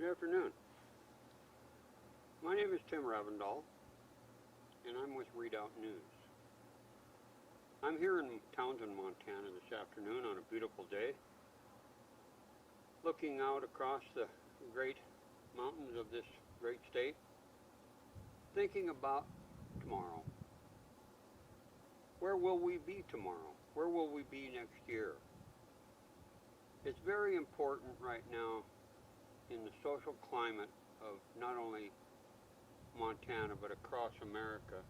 Good afternoon. My name is Tim Ravndal, and I'm with Redoubt News. I'm here in Townsend, Montana this afternoon on a beautiful day, looking out across the great mountains of this great state, thinking about tomorrow. Where will we be tomorrow? Where will we be next year? It's very important right now in the social climate of not only Montana but across America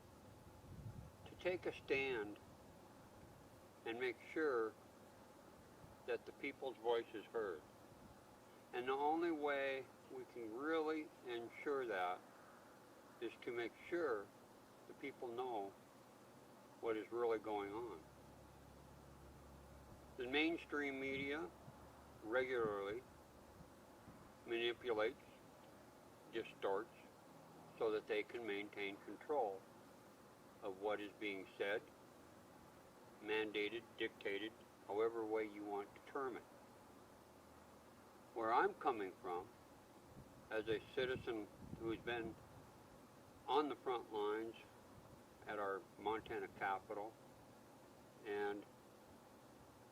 to take a stand and make sure that the people's voice is heard. And the only way we can really ensure that is to make sure the people know what is really going on. The mainstream media regularly manipulates, distorts, so that they can maintain control of what is being said, mandated, dictated, however way you want to term it. Where I'm coming from, as a citizen who's been on the front lines at our Montana capital and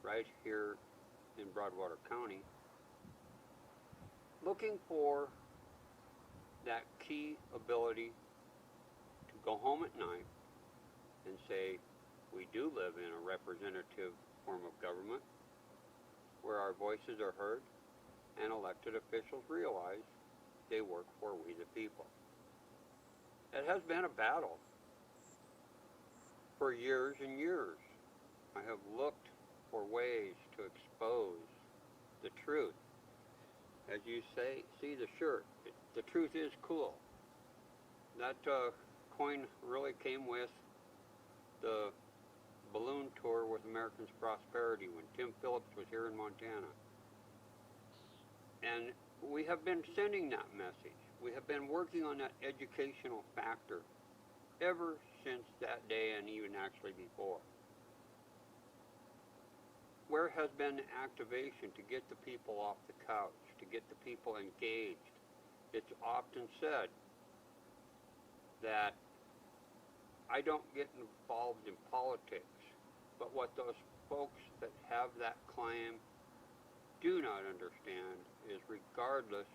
right here in Broadwater County, looking for that key ability to go home at night and say, we do live in a representative form of government where our voices are heard and elected officials realize they work for we the people. It has been a battle for years and years. I have looked for ways to expose the truth. As you see the shirt, the truth is cool. That coin really came with the balloon tour with Americans Prosperity when Tim Phillips was here in Montana. And we have been sending that message. We have been working on that educational factor ever since that day and even actually before. Where has been the activation to get the people off the couch, to get the people engaged? It's often said that I don't get involved in politics, but what those folks that have that claim do not understand is regardless,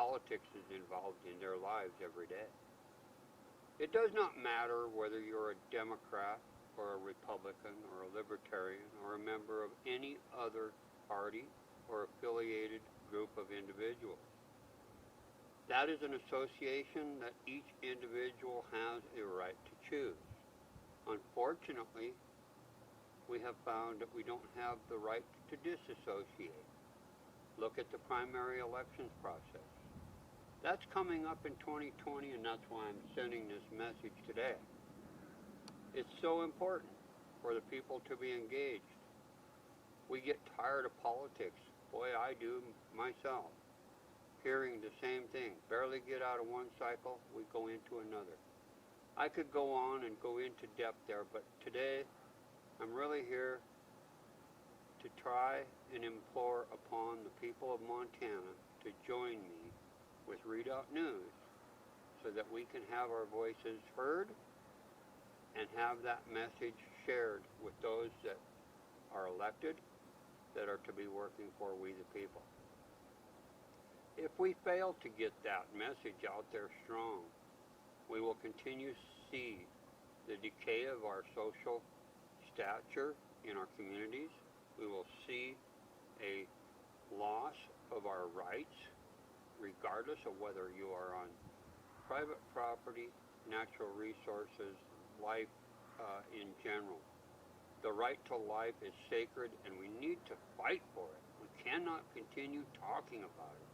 politics is involved in their lives every day. It does not matter whether you're a Democrat or a Republican or a Libertarian or a member of any other party or affiliated group of individuals. That is an association that each individual has a right to choose. Unfortunately, we have found that we don't have the right to disassociate. Look at the primary elections process. That's coming up in 2020, and that's why I'm sending this message today. It's so important for the people to be engaged. We get tired of politics. Boy, I do myself. Hearing the same thing. Barely get out of one cycle, we go into another. I could go on and go into depth there, but today I'm really here to try and implore upon the people of Montana to join me with Redoubt News so that we can have our voices heard and have that message shared with those that are elected, that are to be working for we the people. If we fail to get that message out there strong, we will continue to see the decay of our social stature in our communities. We will see a loss of our rights, regardless of whether you are on private property, natural resources, life in general. The right to life is sacred, and we need to fight for it. We cannot continue talking about it.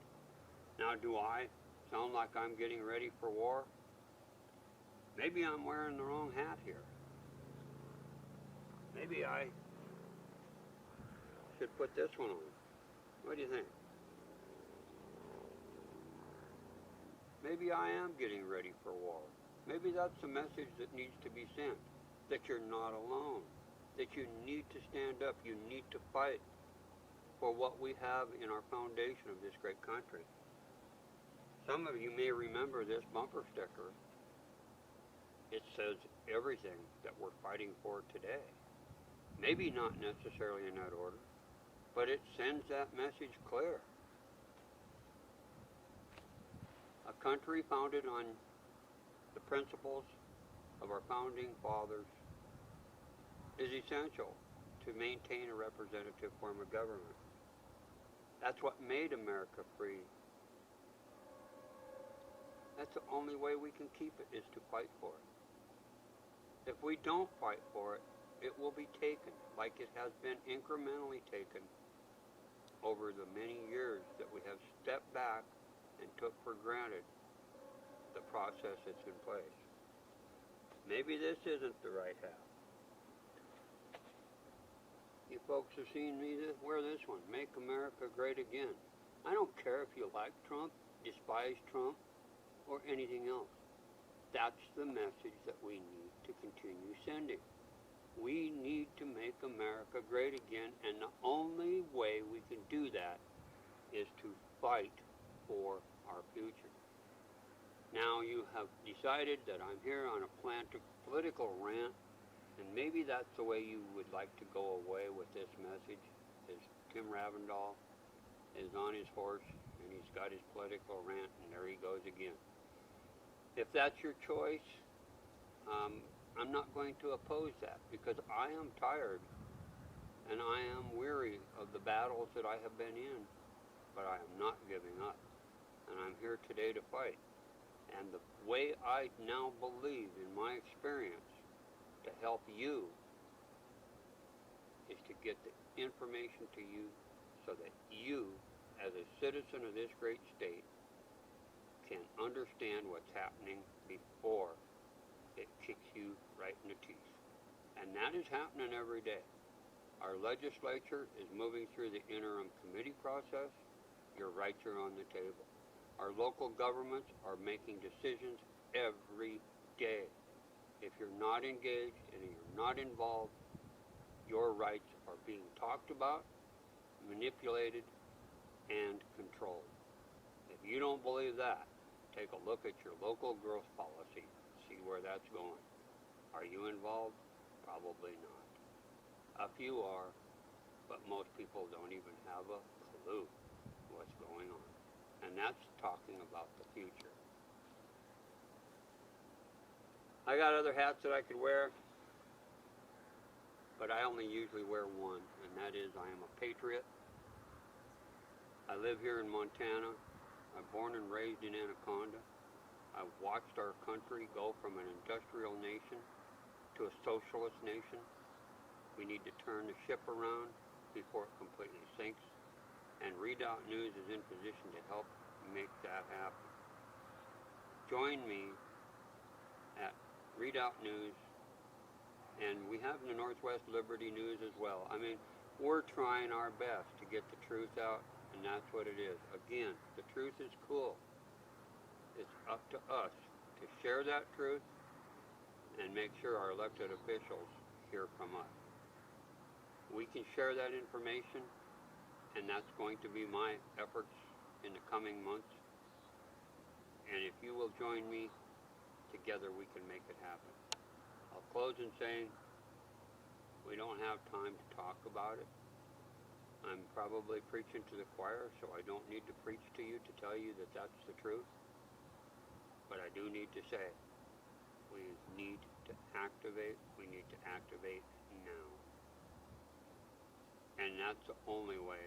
Now, do I sound like I'm getting ready for war? Maybe I'm wearing the wrong hat here. Maybe I should put this one on. What do you think? Maybe I am getting ready for war. Maybe that's the message that needs to be sent, that you're not alone, that you need to stand up, you need to fight. for what we have in our foundation of this great country. Some of you may remember this bumper sticker. It says everything that we're fighting for today. Maybe not necessarily in that order, but it sends that message clear. A country founded on the principles of our founding fathers is essential to maintain a representative form of government. That's what made America free. That's the only way we can keep it, is to fight for it. If we don't fight for it, it will be taken, like it has been incrementally taken over the many years that we have stepped back and took for granted the process that's in place. Maybe this isn't the right hat. You folks have seen me wear this one, Make America Great Again. I don't care if you like Trump, despise Trump, or anything else. That's the message that we need to continue sending. We need to make America great again, and the only way we can do that is to fight for our future. Now you have decided that I'm here on a political rant, and maybe that's the way you would like to go away with this message, is Tim Ravndal is on his horse, and he's got his political rant, and there he goes again. If that's your choice, I'm not going to oppose that, because I am tired and I am weary of the battles that I have been in, but I am not giving up, and I'm here today to fight. And the way I now believe in my experience to help you is to get the information to you so that you, as a citizen of this great state, can understand what's happening before it kicks you right in the teeth. And that is happening every day. Our legislature is moving through the interim committee process. Your rights are on the table. Our local governments are making decisions every day. If you're not engaged and you're not involved, your rights are being talked about, manipulated, and controlled. If you don't believe that, take a look at your local growth policy. See where that's going. Are you involved? Probably not. A few are, but most people don't even have a clue what's going on. And that's talking about the future. I got other hats that I could wear, but I only usually wear one, and that is I am a patriot. I live here in Montana. I'm born and raised in Anaconda. I've watched our country go from an industrial nation to a socialist nation. We need to turn the ship around before it completely sinks, and Redoubt News is in position to help make that happen. Join me at Redoubt News, and we have the Northwest Liberty News as well. I mean, we're trying our best to get the truth out, and that's what it is. Again, the truth is cool. It's up to us to share that truth and make sure our elected officials hear from us. We can share that information, and that's going to be my efforts in the coming months. And if you will join me, together we can make it happen. I'll close in saying we don't have time to talk about it. I'm probably preaching to the choir, so I don't need to preach to you to tell you that that's the truth. But I do need to say, we need to activate. We need to activate now. And that's the only way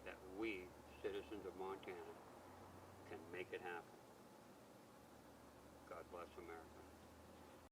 that we, citizens of Montana, can make it happen. God bless America.